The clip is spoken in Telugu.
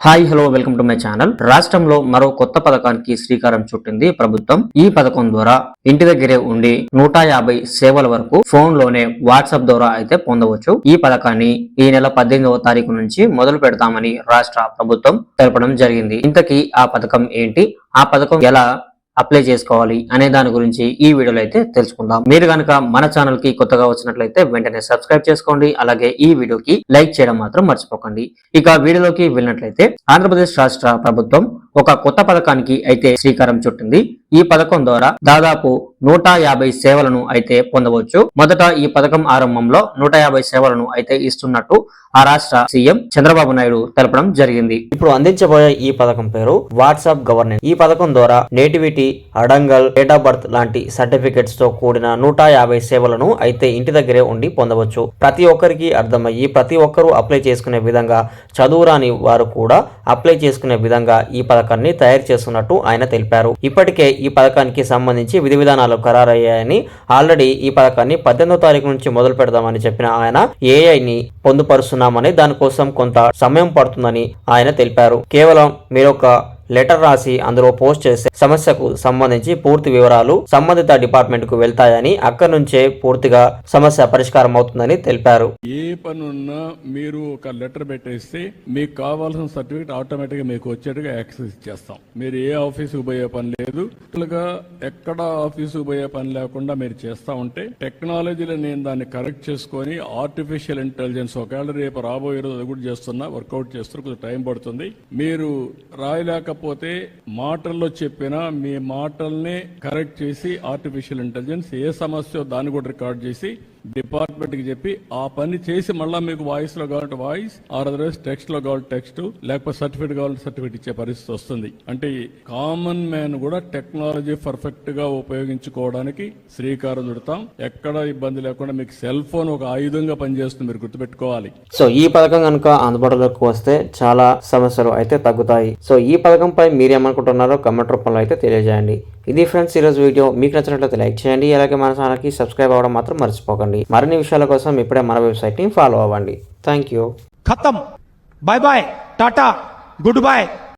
Hi hello welcome to my channel. రాష్ట్రంలో మరో కొత్త పథకానికి శ్రీకారం చుట్టింది ప్రభుత్వం. ఈ పథకం ద్వారా ఇంటి దగ్గరే ఉండి 150 సేవల వరకు ఫోన్ లోనే వాట్సాప్ ద్వారా అయితే పొందవచ్చు. ఈ పథకాన్ని ఈ నెల 18వ తారీఖు నుంచి మొదలు పెడతామని రాష్ట్ర ప్రభుత్వం తెలపడం జరిగింది. ఇంతకీ ఆ పథకం ఏంటి, ఆ పథకం ఎలా అప్లై చేసుకోవాలి అనే దాని గురించి ఈ వీడియోలో అయితే తెలుసుకుందాం. మీరు కనుక మన ఛానల్ కి కొత్తగా వచ్చినట్లయితే వెంటనే సబ్స్క్రైబ్ చేసుకోండి. అలాగే ఈ వీడియోకి లైక్ చేయడం మాత్రం మర్చిపోకండి. ఇక వీడియోలోకి వెళ్ళినట్లయితే ఆంధ్రప్రదేశ్ రాష్ట్ర ప్రభుత్వం ఒక కొత్త పథకానికి అయితే శ్రీకారం చుట్టింది. ఈ పథకం ద్వారా దాదాపు 150 సేవలను అయితే పొందవచ్చు. మొదట ఈ పథకం ఆరంభంలో 150 సేవలను అయితే ఇస్తున్నట్టు ఆ రాష్ట్ర సీఎం చంద్రబాబు నాయుడు తెలపడం జరిగింది. ఇప్పుడు అందించబోయే ఈ పథకం పేరు వాట్సాప్ గవర్నెన్స్. ఈ పథకం ద్వారా nativity, adangal, date of birth లాంటి సర్టిఫికెట్స్ తో కూడిన 150 సేవలను అయితే ఇంటి దగ్గరే ఉండి పొందవచ్చు. ప్రతి ఒక్కరికి అర్థమయ్యి ప్రతి ఒక్కరూ అప్లై చేసుకునే విధంగా, చదువురాని వారు కూడా అప్లై చేసుకునే విధంగా ఈ పథకాన్ని తయారు చేస్తున్నట్టు ఆయన తెలిపారు. ఇప్పటికే ఈ పథకానికి సంబంధించి విధి విధానాలు ఖరారయ్యాయని, ఆల్రెడీ ఈ పథకాన్ని 18వ తారీఖు నుంచి మొదలు పెడదామని చెప్పిన ఆయన ఏఐని పొందుపరుస్తున్నామని, దానికోసం కొంత సమయం పడుతుందని ఆయన తెలిపారు. కేవలం మీరొక లెటర్ రాసి అందులో పోస్ట్ చేసే సమస్యకు సంబంధించి పూర్తి వివరాలు సంబంధిత డిపార్ట్మెంట్ కు వెళ్తాయని, అక్కడి నుంచే పూర్తిగా సమస్య పరిష్కారం అవుతుందని తెలిపారు. ఏ పని ఉన్నా మీరు ఒక లెటర్ పెట్టేస్తే మీకు కావాల్సిన సర్టిఫికేట్ ఆటోమేటిక్ గా మీకు వచ్చేట్టుగా యాక్సెస్ ఇచ్చేస్తాం. మీరు ఏ ఆఫీసుకు పోయే పని లేదు, ఎక్కడ ఆఫీసుకు పోయే పని లేకుండా మీరు చేస్తా ఉంటే టెక్నాలజీలో నేను దాన్ని కరెక్ట్ చేసుకొని ఆర్టిఫిషియల్ ఇంటెలిజెన్స్ ఒకవేళ రేపు రాబోయే రోజు అది కూడా చేస్తున్నా, వర్కౌట్ చేస్తున్నా, కొంచెం టైం పడుతుంది. మీరు రాయలేకపోతే మాటల్లో చెప్పినా మీ మాటల్ని కరెక్ట్ చేసి ఆర్టిఫిషియల్ ఇంటెలిజెన్స్ ఏ సమస్య దాన్ని కూడా రికార్డ్ చేసి డిపార్ట్మెంట్ కి చెప్పి ఆ పని చేసి మళ్ళా మీకు వాయిస్ లో కావాలంటే వాయిస్, అదర్వైజ్ టెక్స్ట్ లో కావాలి టెక్స్ట్, లేకపోతే సర్టిఫికేట్ కావాలంటే సర్టిఫికేట్ ఇచ్చే పరిస్థితి వస్తుంది. అంటే కామన్ మ్యాన్ కూడా టెక్నాలజీ పర్ఫెక్ట్ గా ఉపయోగించుకోవడానికి శ్రీకారం చుడతాం. ఎక్కడ ఇబ్బంది లేకుండా మీకు సెల్ ఫోన్ ఒక ఆయుధంగా పనిచేస్తుంది, మీరు గుర్తుపెట్టుకోవాలి. సో ఈ పథకం కనుక అందుబాటులోకి వస్తే చాలా సమస్యలు అయితే తగ్గుతాయి. సో ఈ పథకంపై మీరేమనుకుంటున్నారో కమెంట్ రూపంలో అయితే తెలియజేయండి. ఇది ఫ్రెండ్స్ ఈరోజు వీడియో. మీకు నచ్చినట్లయితే లైక్ చేయండి. అలాగే మన ఛానల్కి సబ్స్క్రైబ్ అవ్వడం మాత్రం మర్చిపోకండి. మరిన్ని విషయాల కోసం ఇప్పుడే మన వెబ్సైట్ ని ఫాలో అవ్వండి. Thank you. खत्म. Bye bye, tata, good bye.